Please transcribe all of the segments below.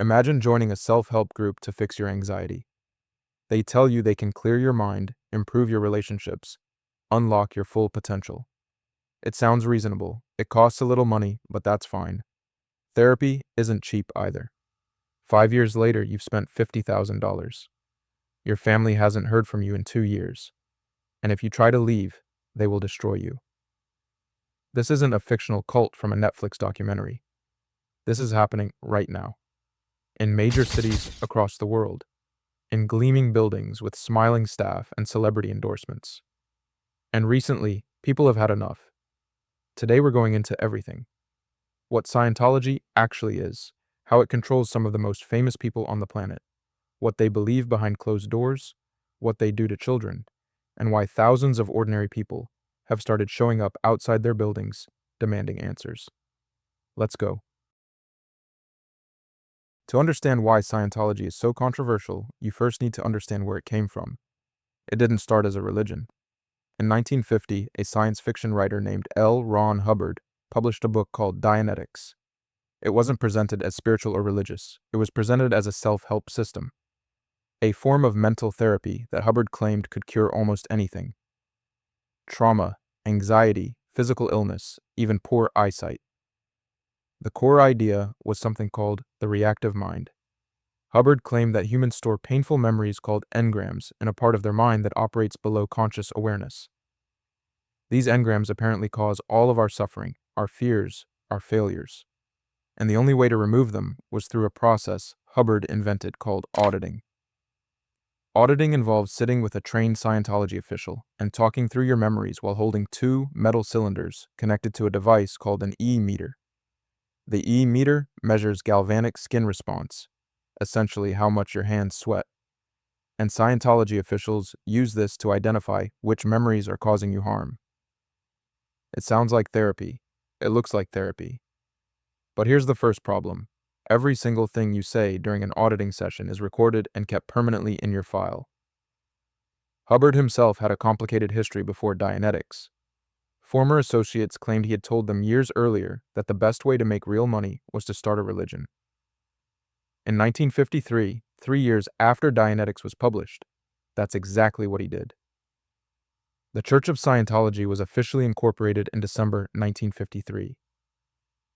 Imagine joining a self-help group to fix your anxiety. They tell you they can clear your mind, improve your relationships, unlock your full potential. It sounds reasonable. It costs a little money, but that's fine. Therapy isn't cheap either. 5 years later, you've spent $50,000. Your family hasn't heard from you in 2 years. And if you try to leave, they will destroy you. This isn't a fictional cult from a Netflix documentary. This is happening right now, in major cities across the world, in gleaming buildings with smiling staff and celebrity endorsements. And recently, people have had enough. Today we're going into everything. What Scientology actually is, how it controls some of the most famous people on the planet, what they believe behind closed doors, what they do to children, and why thousands of ordinary people have started showing up outside their buildings demanding answers. Let's go. To understand why Scientology is so controversial, you first need to understand where it came from. It didn't start as a religion. In 1950, a science fiction writer named L. Ron Hubbard published a book called Dianetics. It wasn't presented as spiritual or religious. It was presented as a self-help system, a form of mental therapy that Hubbard claimed could cure almost anything. Trauma, anxiety, physical illness, even poor eyesight. The core idea was something called the reactive mind. Hubbard claimed that humans store painful memories called engrams in a part of their mind that operates below conscious awareness. These engrams apparently cause all of our suffering, our fears, our failures. And the only way to remove them was through a process Hubbard invented called auditing. Auditing involves sitting with a trained Scientology official and talking through your memories while holding two metal cylinders connected to a device called an E-meter. The E-meter measures galvanic skin response, essentially how much your hands sweat. And Scientology officials use this to identify which memories are causing you harm. It sounds like therapy. It looks like therapy. But here's the first problem. Every single thing you say during an auditing session is recorded and kept permanently in your file. Hubbard himself had a complicated history before Dianetics. Former associates claimed he had told them years earlier that the best way to make real money was to start a religion. In 1953, 3 years after Dianetics was published, that's exactly what he did. The Church of Scientology was officially incorporated in December 1953.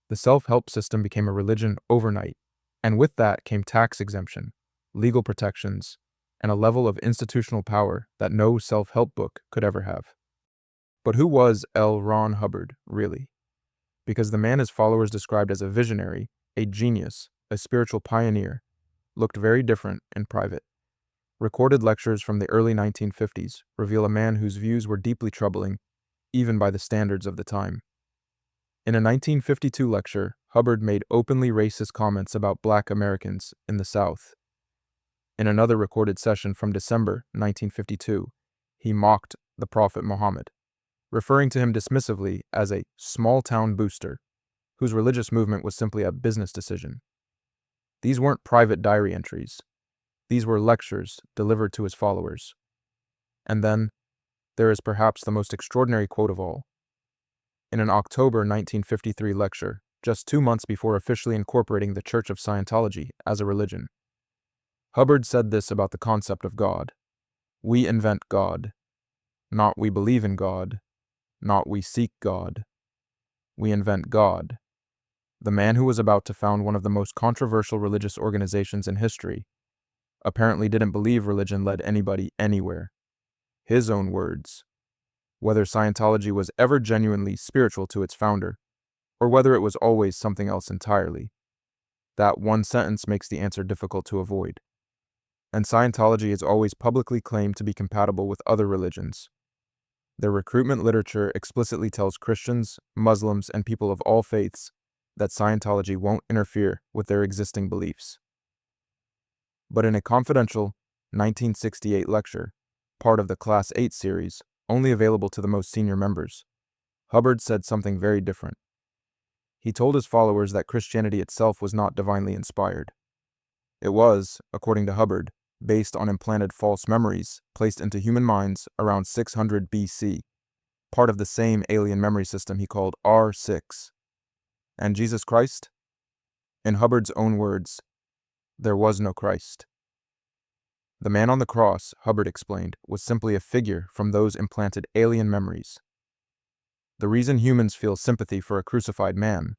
The self-help system became a religion overnight, and with that came tax exemption, legal protections, and a level of institutional power that no self-help book could ever have. But who was L. Ron Hubbard, really? Because the man his followers described as a visionary, a genius, a spiritual pioneer, looked very different in private. Recorded lectures from the early 1950s reveal a man whose views were deeply troubling, even by the standards of the time. In a 1952 lecture, Hubbard made openly racist comments about Black Americans in the South. In another recorded session from December 1952, he mocked the Prophet Muhammad, referring to him dismissively as a small-town booster, whose religious movement was simply a business decision. These weren't private diary entries. These were lectures delivered to his followers. And then, there is perhaps the most extraordinary quote of all. In an October 1953 lecture, just 2 months before officially incorporating the Church of Scientology as a religion, Hubbard said this about the concept of God. We invent God. Not we believe in God. Not we seek God. We invent God. The man who was about to found one of the most controversial religious organizations in history apparently didn't believe religion led anybody anywhere. His own words. Whether Scientology was ever genuinely spiritual to its founder, or whether it was always something else entirely. That one sentence makes the answer difficult to avoid. And Scientology is always publicly claimed to be compatible with other religions. Their recruitment literature explicitly tells Christians, Muslims, and people of all faiths that Scientology won't interfere with their existing beliefs. But in a confidential 1968 lecture, part of the Class 8 series, only available to the most senior members, Hubbard said something very different. He told his followers that Christianity itself was not divinely inspired. It was, according to Hubbard, based on implanted false memories placed into human minds around 600 BC, part of the same alien memory system he called R6. And Jesus Christ? In Hubbard's own words, There was no Christ. The man on the cross, Hubbard explained, was simply a figure from those implanted alien memories. The reason humans feel sympathy for a crucified man,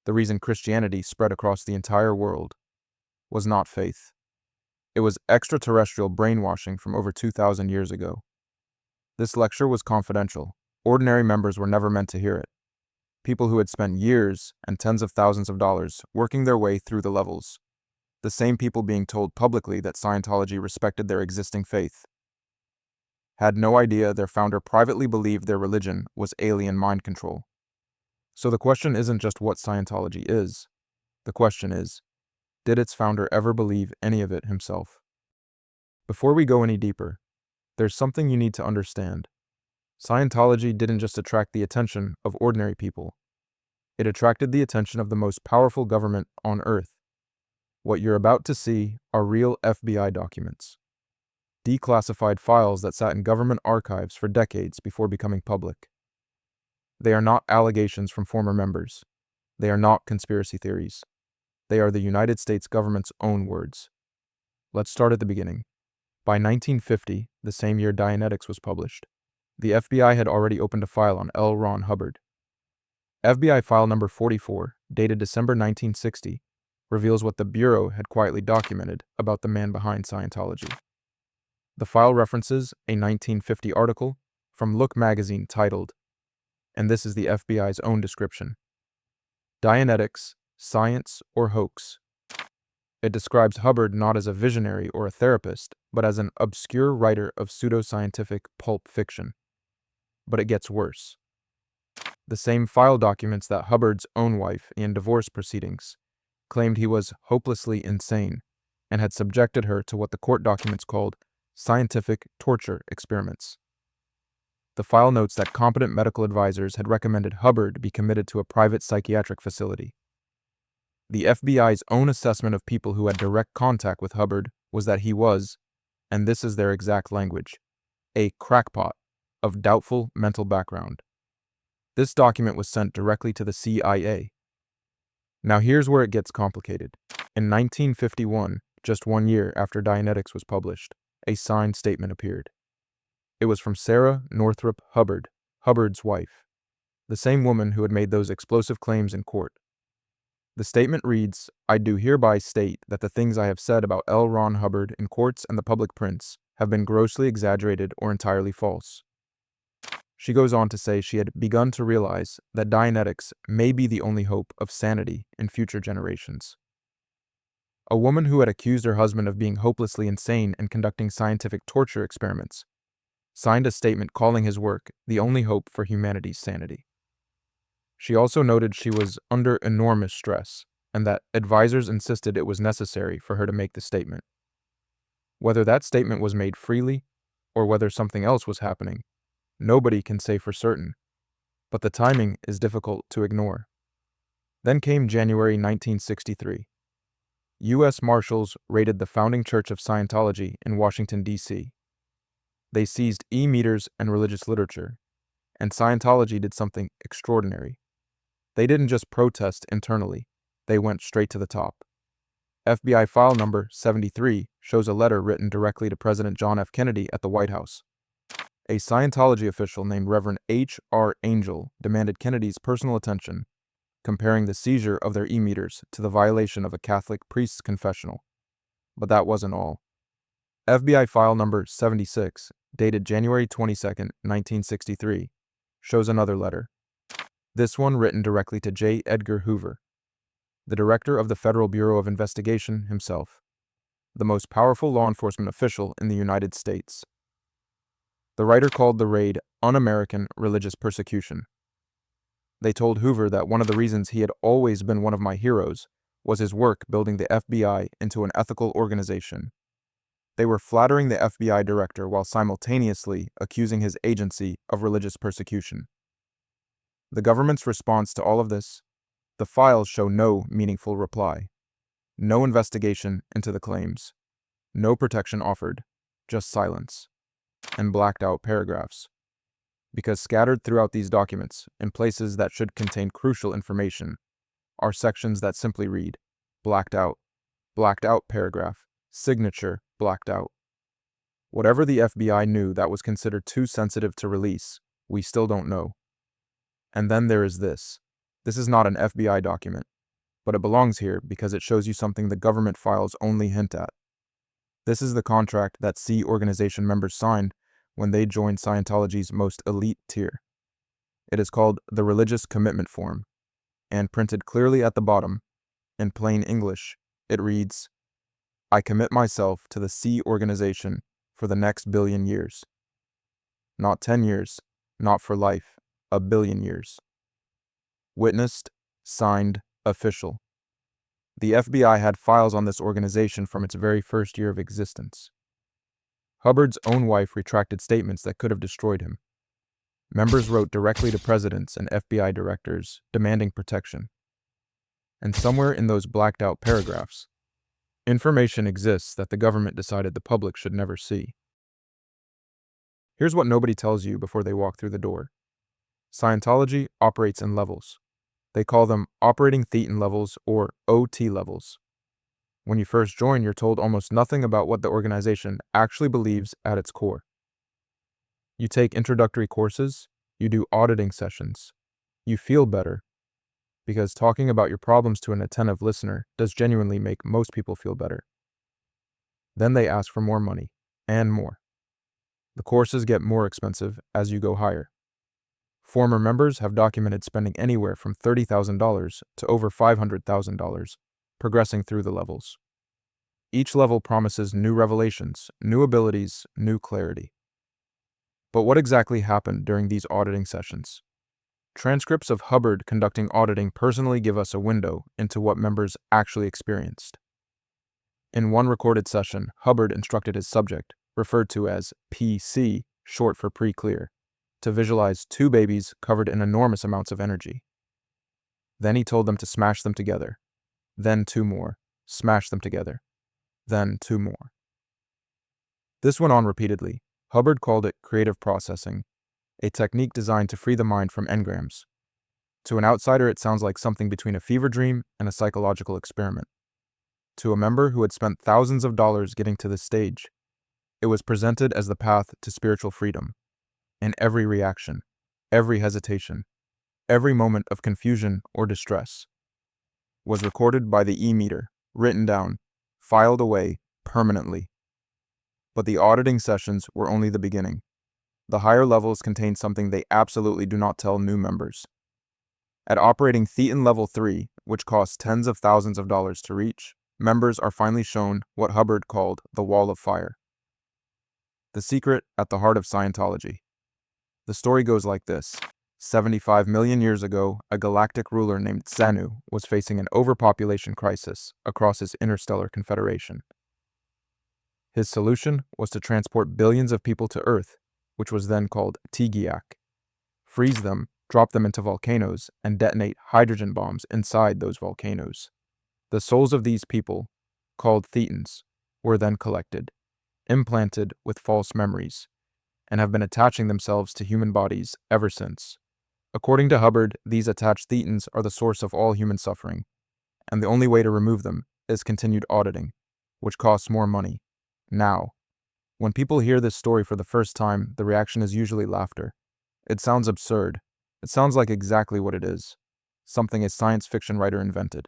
the reason Christianity spread across the entire world, was not faith. It was extraterrestrial brainwashing from over 2,000 years ago. This lecture was confidential. Ordinary members were never meant to hear it. People who had spent years and tens of thousands of dollars working their way through the levels. The same people being told publicly that Scientology respected their existing faith. Had no idea their founder privately believed their religion was alien mind control. So the question isn't just what Scientology is. The question is, did its founder ever believe any of it himself? Before we go any deeper, there's something you need to understand. Scientology didn't just attract the attention of ordinary people. It attracted the attention of the most powerful government on Earth. What you're about to see are real FBI documents. Declassified files that sat in government archives for decades before becoming public. They are not allegations from former members. They are not conspiracy theories. They are the United States government's own words. Let's start at the beginning. By 1950, the same year Dianetics was published, the FBI had already opened a file on L. Ron Hubbard. FBI file number 44, dated December 1960, reveals what the Bureau had quietly documented about the man behind Scientology. The file references a 1950 article from Look magazine titled, and this is the FBI's own description, Dianetics, Science or Hoax. It describes Hubbard not as a visionary or a therapist, but as an obscure writer of pseudoscientific pulp fiction. But it gets worse. The same file documents that Hubbard's own wife, in divorce proceedings, claimed he was hopelessly insane and had subjected her to what the court documents called scientific torture experiments. The file notes that competent medical advisors had recommended Hubbard be committed to a private psychiatric facility. The FBI's own assessment of people who had direct contact with Hubbard was that he was, and this is their exact language, a crackpot of doubtful mental background. This document was sent directly to the CIA. Now here's where it gets complicated. In 1951, just 1 year after Dianetics was published, a signed statement appeared. It was from Sarah Northrop Hubbard, Hubbard's wife, the same woman who had made those explosive claims in court. The statement reads, "I do hereby state that the things I have said about L. Ron Hubbard in courts and the public prints have been grossly exaggerated or entirely false." She goes on to say she had begun to realize that Dianetics may be the only hope of sanity in future generations. A woman who had accused her husband of being hopelessly insane and conducting scientific torture experiments signed a statement calling his work the only hope for humanity's sanity. She also noted she was under enormous stress and that advisors insisted it was necessary for her to make the statement. Whether that statement was made freely or whether something else was happening, nobody can say for certain, but the timing is difficult to ignore. Then came January 1963. U.S. Marshals raided the founding church of Scientology in Washington, D.C. They seized e-meters and religious literature, and Scientology did something extraordinary. They didn't just protest internally, they went straight to the top. FBI file number 73 shows a letter written directly to President John F. Kennedy at the White House. A Scientology official named Reverend H.R. Angel demanded Kennedy's personal attention, comparing the seizure of their e-meters to the violation of a Catholic priest's confessional. But that wasn't all. FBI file number 76, dated January 22, 1963, shows another letter. This one written directly to J. Edgar Hoover, the director of the Federal Bureau of Investigation himself, the most powerful law enforcement official in the United States. The writer called the raid un-American religious persecution. They told Hoover that one of the reasons he had always been one of my heroes was his work building the FBI into an ethical organization. They were flattering the FBI director while simultaneously accusing his agency of religious persecution. The government's response to all of this? The files show no meaningful reply. No investigation into the claims. No protection offered. Just silence. And blacked out paragraphs. Because scattered throughout these documents, in places that should contain crucial information, are sections that simply read, blacked out, blacked out paragraph, signature blacked out. Whatever the FBI knew that was considered too sensitive to release, we still don't know. And then there is this. This is not an FBI document, but it belongs here because it shows you something the government files only hint at. This is the contract that Sea organization members signed when they joined Scientology's most elite tier. It is called the Religious Commitment Form, and printed clearly at the bottom, in plain English, it reads, "I commit myself to the Sea organization for the next 1,000,000,000 years. Not 10 years, not for life, 1,000,000,000 years. Witnessed, signed, official." The FBI had files on this organization from its very first year of existence. Hubbard's own wife retracted statements that could have destroyed him. Members wrote directly to presidents and FBI directors demanding protection. And somewhere in those blacked out paragraphs, information exists that the government decided the public should never see. Here's what nobody tells you before they walk through the door. Scientology operates in levels. They call them operating thetan levels or OT levels. When you first join, you're told almost nothing about what the organization actually believes at its core. You take introductory courses, you do auditing sessions, you feel better, because talking about your problems to an attentive listener does genuinely make most people feel better. Then they ask for more money, and more. The courses get more expensive as you go higher. Former members have documented spending anywhere from $30,000 to over $500,000, progressing through the levels. Each level promises new revelations, new abilities, new clarity. But what exactly happened during these auditing sessions? Transcripts of Hubbard conducting auditing personally give us a window into what members actually experienced. In one recorded session, Hubbard instructed his subject, referred to as PC, short for pre-clear, to visualize 2 babies covered in enormous amounts of energy. Then he told them to smash them together. Then 2 more. Smash them together. Then 2 more. This went on repeatedly. Hubbard called it creative processing, a technique designed to free the mind from engrams. To an outsider, it sounds like something between a fever dream and a psychological experiment. To a member who had spent thousands of dollars getting to this stage, it was presented as the path to spiritual freedom. And every reaction, every hesitation, every moment of confusion or distress was recorded by the e-meter, written down, filed away permanently. But the auditing sessions were only the beginning. The higher levels contain something they absolutely do not tell new members. At operating thetan level 3, which costs tens of thousands of dollars to reach, members are finally shown what Hubbard called the wall of fire. The secret at the heart of Scientology. The story goes like this. 75 million years ago, a galactic ruler named Xenu was facing an overpopulation crisis across his interstellar confederation. His solution was to transport billions of people to Earth, which was then called Tigiak, freeze them, drop them into volcanoes, and detonate hydrogen bombs inside those volcanoes. The souls of these people, called thetans, were then collected, implanted with false memories, and have been attaching themselves to human bodies ever since. According to Hubbard, these attached thetans are the source of all human suffering, and the only way to remove them is continued auditing, which costs more money. Now, when people hear this story for the first time, the reaction is usually laughter. It sounds absurd. It sounds like exactly what it is, something a science fiction writer invented.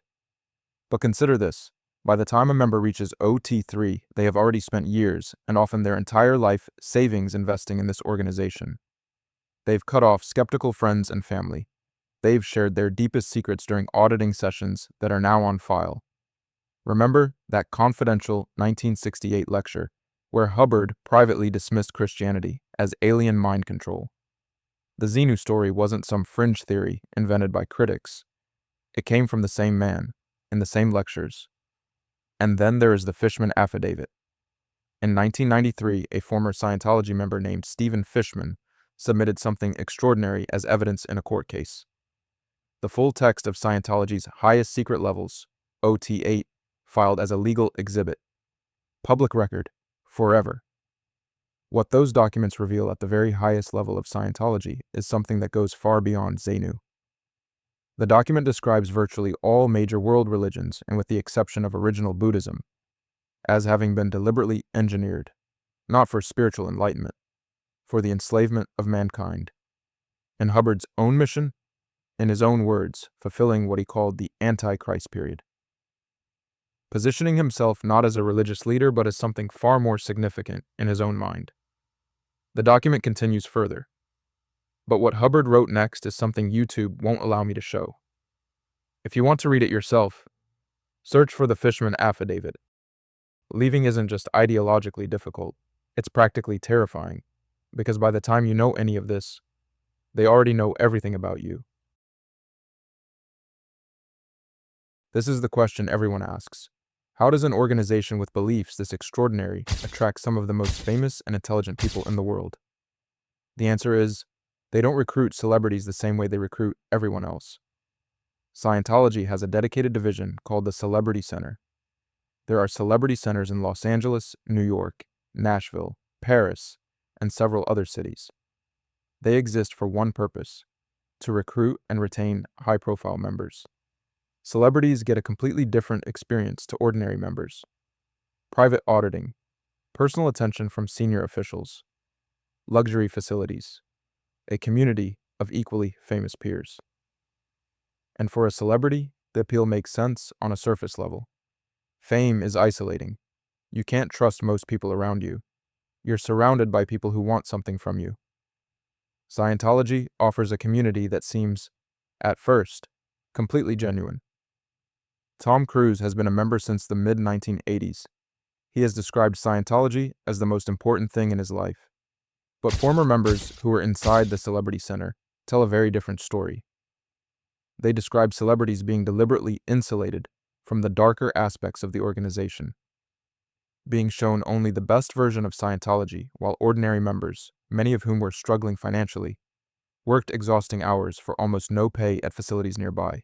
But consider this. By the time a member reaches OT3, they have already spent years, and often their entire life, savings investing in this organization. They've cut off skeptical friends and family. They've shared their deepest secrets during auditing sessions that are now on file. Remember that confidential 1968 lecture where Hubbard privately dismissed Christianity as alien mind control? The Xenu story wasn't some fringe theory invented by critics. It came from the same man, in the same lectures. And then there is the Fishman Affidavit. In 1993, a former Scientology member named Stephen Fishman submitted something extraordinary as evidence in a court case. The full text of Scientology's highest secret levels, OT8, filed as a legal exhibit. Public record, forever. What those documents reveal at the very highest level of Scientology is something that goes far beyond Xenu. The document describes virtually all major world religions, and with the exception of original Buddhism, as having been deliberately engineered, not for spiritual enlightenment, for the enslavement of mankind. In Hubbard's own mission, in his own words, fulfilling what he called the Antichrist period. Positioning himself not as a religious leader, but as something far more significant in his own mind. The document continues further. But what Hubbard wrote next is something YouTube won't allow me to show. If you want to read it yourself, search for the Fishman Affidavit. Leaving isn't just ideologically difficult, it's practically terrifying, because by the time you know any of this, they already know everything about you. This is the question everyone asks. How does an organization with beliefs this extraordinary attract some of the most famous and intelligent people in the world? The answer is, they don't recruit celebrities the same way they recruit everyone else. Scientology has a dedicated division called the Celebrity Center. There are celebrity centers in Los Angeles, New York, Nashville, Paris, and several other cities. They exist for one purpose: to recruit and retain high-profile members. Celebrities get a completely different experience to ordinary members. Private auditing, personal attention from senior officials, luxury facilities, a community of equally famous peers. And for a celebrity, the appeal makes sense on a surface level. Fame is isolating. You can't trust most people around you. You're surrounded by people who want something from you. Scientology offers a community that seems, at first, completely genuine. Tom Cruise has been a member since the mid-1980s. He has described Scientology as the most important thing in his life. But former members who were inside the Celebrity Center tell a very different story. They describe celebrities being deliberately insulated from the darker aspects of the organization, being shown only the best version of Scientology, while ordinary members, many of whom were struggling financially, worked exhausting hours for almost no pay at facilities nearby.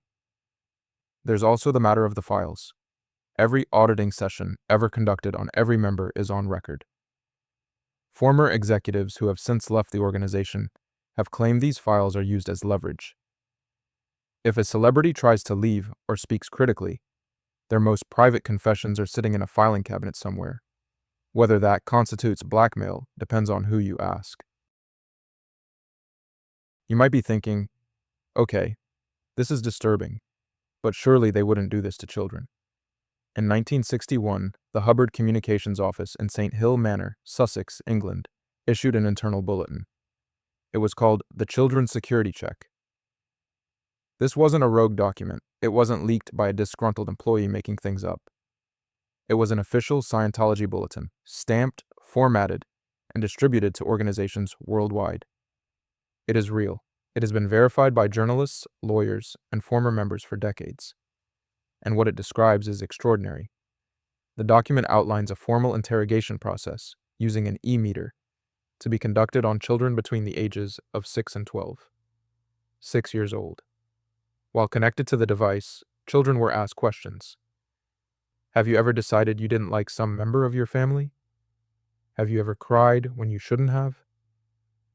There's also the matter of the files. Every auditing session ever conducted on every member is on record. Former executives who have since left the organization have claimed these files are used as leverage. If a celebrity tries to leave or speaks critically, their most private confessions are sitting in a filing cabinet somewhere. Whether that constitutes blackmail depends on who you ask. You might be thinking, okay, this is disturbing, but surely they wouldn't do this to children. In 1961, the Hubbard Communications Office in St. Hill Manor, Sussex, England, issued an internal bulletin. It was called the Children's Security Check. This wasn't a rogue document. It wasn't leaked by a disgruntled employee making things up. It was an official Scientology bulletin, stamped, formatted, and distributed to organizations worldwide. It is real. It has been verified by journalists, lawyers, and former members for decades. And what it describes is extraordinary. The document outlines a formal interrogation process using an e-meter to be conducted on children between the ages of 6 and 12. 6 years old. While connected to the device, children were asked questions. Have you ever decided you didn't like some member of your family? Have you ever cried when you shouldn't have?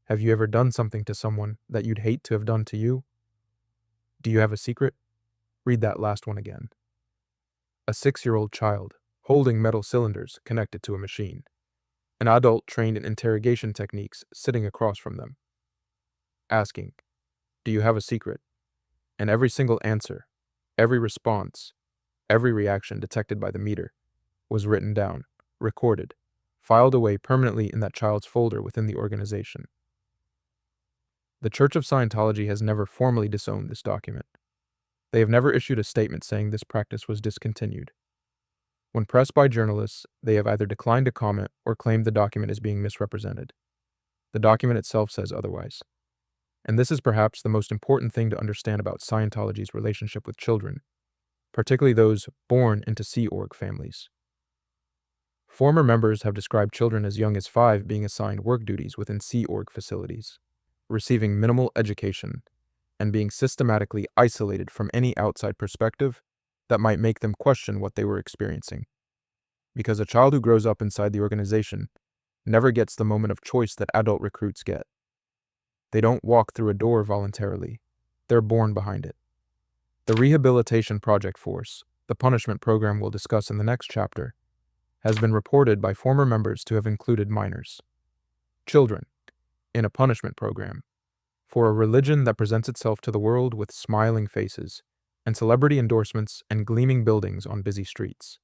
Have you ever done something to someone that you'd hate to have done to you? Do you have a secret? Read that last one again. A 6-year-old child holding metal cylinders connected to a machine. An adult trained in interrogation techniques sitting across from them. Asking, do you have a secret? And every single answer, every response, every reaction detected by the meter was written down, recorded, filed away permanently in that child's folder within the organization. The Church of Scientology has never formally disowned this document. They have never issued a statement saying this practice was discontinued. When pressed by journalists, they have either declined to comment or claimed the document is being misrepresented. The document itself says otherwise. And this is perhaps the most important thing to understand about Scientology's relationship with children, particularly those born into Sea Org families. Former members have described children as young as 5 being assigned work duties within Sea Org facilities, receiving minimal education, and being systematically isolated from any outside perspective that might make them question what they were experiencing. Because a child who grows up inside the organization never gets the moment of choice that adult recruits get. They don't walk through a door voluntarily. They're born behind it. The Rehabilitation Project Force, the punishment program we'll discuss in the next chapter, has been reported by former members to have included minors, children, in a punishment program for a religion that presents itself to the world with smiling faces and celebrity endorsements and gleaming buildings on busy streets.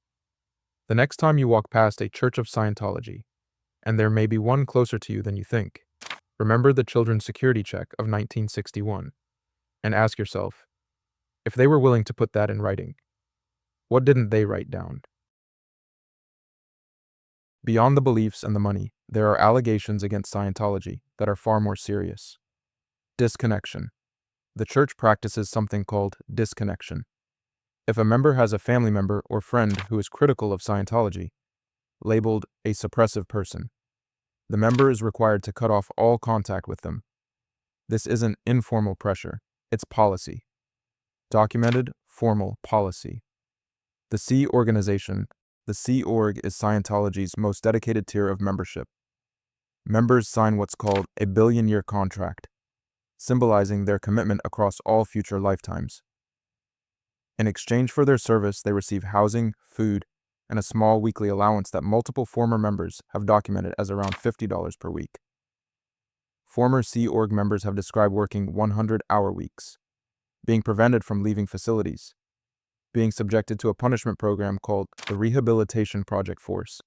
The next time you walk past a church of Scientology, and there may be one closer to you than you think, remember the Children's Security Check of 1961 and ask yourself, if they were willing to put that in writing, what didn't they write down? Beyond the beliefs and the money, there are allegations against Scientology that are far more serious. Disconnection. The church practices something called disconnection. If a member has a family member or friend who is critical of Scientology, labeled a suppressive person, the member is required to cut off all contact with them. This isn't informal pressure, it's policy. Documented, formal policy. The Sea Organization. The Sea Org is Scientology's most dedicated tier of membership. Members sign what's called a billion-year contract, symbolizing their commitment across all future lifetimes. In exchange for their service, they receive housing, food, and a small weekly allowance that multiple former members have documented as around $50 per week. Former Sea Org members have described working 100-hour weeks, being prevented from leaving facilities, being subjected to a punishment program called the Rehabilitation Project Force,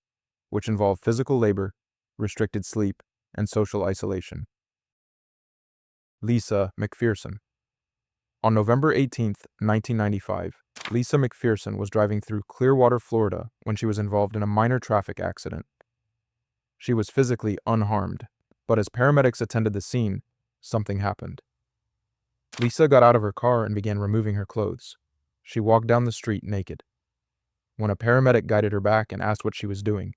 which involved physical labor, restricted sleep, and social isolation. Lisa McPherson. On November 18, 1995, Lisa McPherson was driving through Clearwater, Florida, when she was involved in a minor traffic accident. She was physically unharmed, but as paramedics attended the scene, something happened. Lisa got out of her car and began removing her clothes. She walked down the street naked. When a paramedic guided her back and asked what she was doing,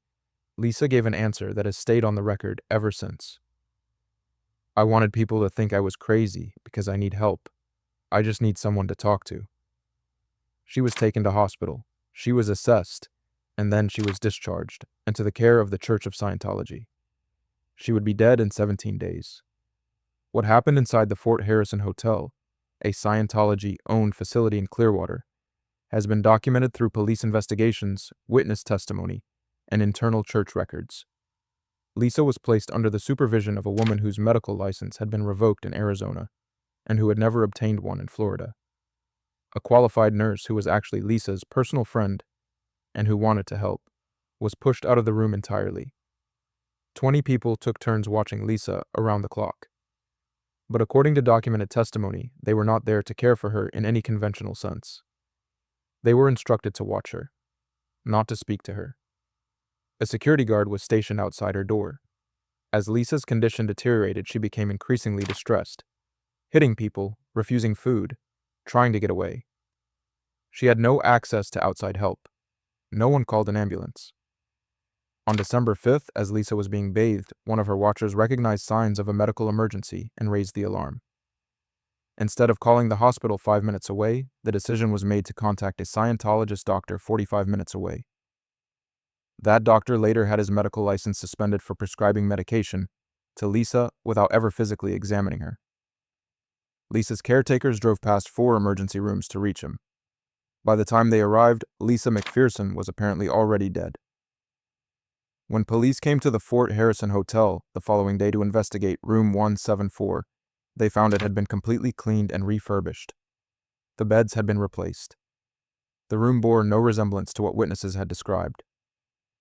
Lisa gave an answer that has stayed on the record ever since. "I wanted people to think I was crazy because I need help. I just need someone to talk to." She was taken to hospital. She was assessed, and then she was discharged into the care of the Church of Scientology. She would be dead in 17 days. What happened inside the Fort Harrison Hotel, a Scientology-owned facility in Clearwater, has been documented through police investigations, witness testimony, and internal church records. Lisa was placed under the supervision of a woman whose medical license had been revoked in Arizona and who had never obtained one in Florida. A qualified nurse who was actually Lisa's personal friend and who wanted to help was pushed out of the room entirely. 20 people took turns watching Lisa around the clock. But according to documented testimony, they were not there to care for her in any conventional sense. They were instructed to watch her, not to speak to her. A security guard was stationed outside her door. As Lisa's condition deteriorated, she became increasingly distressed, hitting people, refusing food, trying to get away. She had no access to outside help. No one called an ambulance. On December 5th, as Lisa was being bathed, one of her watchers recognized signs of a medical emergency and raised the alarm. Instead of calling the hospital 5 minutes away, the decision was made to contact a Scientologist doctor 45 minutes away. That doctor later had his medical license suspended for prescribing medication to Lisa without ever physically examining her. Lisa's caretakers drove past 4 emergency rooms to reach him. By the time they arrived, Lisa McPherson was apparently already dead. When police came to the Fort Harrison Hotel the following day to investigate room 174, they found it had been completely cleaned and refurbished. The beds had been replaced. The room bore no resemblance to what witnesses had described.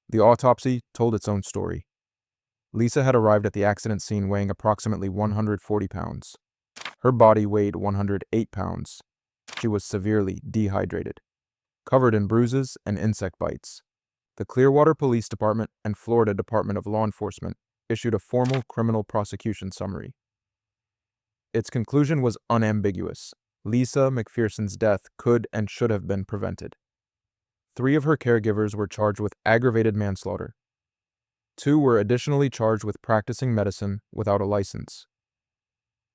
The autopsy told its own story. Lisa had arrived at the accident scene weighing approximately 140 pounds. Her body weighed 108 pounds. She was severely dehydrated, covered in bruises and insect bites. The Clearwater Police Department and Florida Department of Law Enforcement issued a formal criminal prosecution summary. Its conclusion was unambiguous. Lisa McPherson's death could and should have been prevented. 3 of her caregivers were charged with aggravated manslaughter. 2 were additionally charged with practicing medicine without a license.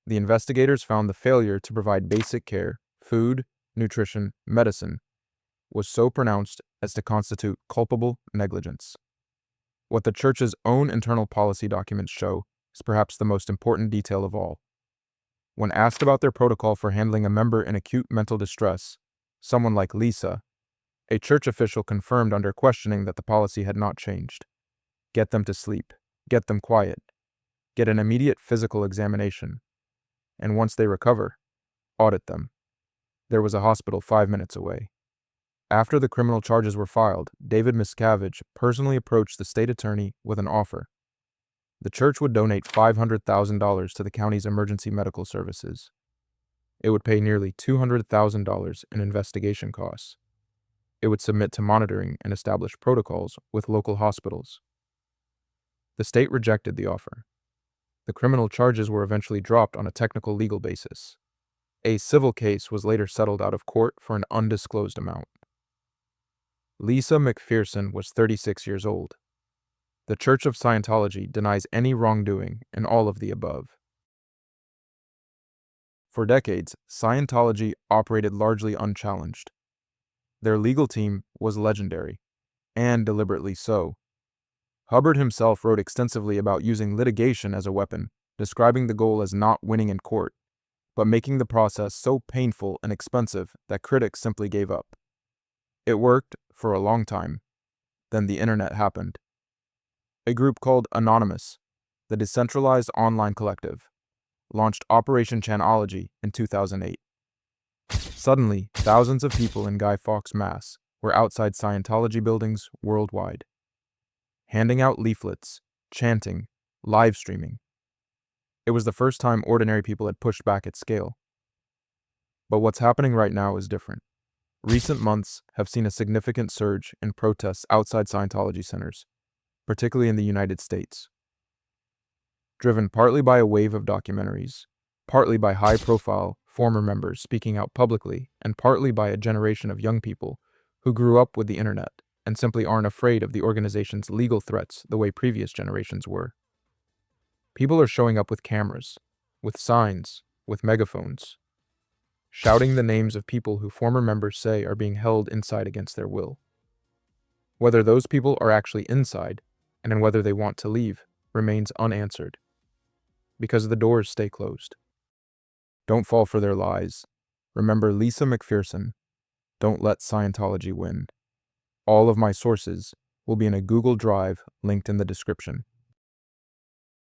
The investigators found the failure to provide basic care, food, nutrition, medicine, was so pronounced as to constitute culpable negligence. What the church's own internal policy documents show is perhaps the most important detail of all. When asked about their protocol for handling a member in acute mental distress, someone like Lisa, a church official, confirmed under questioning that the policy had not changed. Get them to sleep, get them quiet, get an immediate physical examination, and once they recover, audit them. There was a hospital 5 minutes away. After the criminal charges were filed, David Miscavige personally approached the state attorney with an offer. The church would donate $500,000 to the county's emergency medical services. It would pay nearly $200,000 in investigation costs. It would submit to monitoring and establish protocols with local hospitals. The state rejected the offer. The criminal charges were eventually dropped on a technical legal basis. A civil case was later settled out of court for an undisclosed amount. Lisa McPherson was 36 years old. The Church of Scientology denies any wrongdoing in all of the above. For decades, Scientology operated largely unchallenged. Their legal team was legendary, and deliberately so. Hubbard himself wrote extensively about using litigation as a weapon, describing the goal as not winning in court, but making the process so painful and expensive that critics simply gave up. It worked for a long time. Then the internet happened. A group called Anonymous, the decentralized online collective, launched Operation Chanology in 2008. Suddenly, thousands of people in Guy Fawkes Mass were outside Scientology buildings worldwide, handing out leaflets, chanting, live streaming. It was the first time ordinary people had pushed back at scale. But what's happening right now is different. Recent months have seen a significant surge in protests outside Scientology centers, particularly in the United States. Driven partly by a wave of documentaries, partly by high-profile former members speaking out publicly, and partly by a generation of young people who grew up with the internet and simply aren't afraid of the organization's legal threats the way previous generations were. People are showing up with cameras, with signs, with megaphones, shouting the names of people who former members say are being held inside against their will. Whether those people are actually inside, and whether they want to leave, remains unanswered, because the doors stay closed. Don't fall for their lies. Remember Lisa McPherson. Don't let Scientology win. All of my sources will be in a Google Drive linked in the description.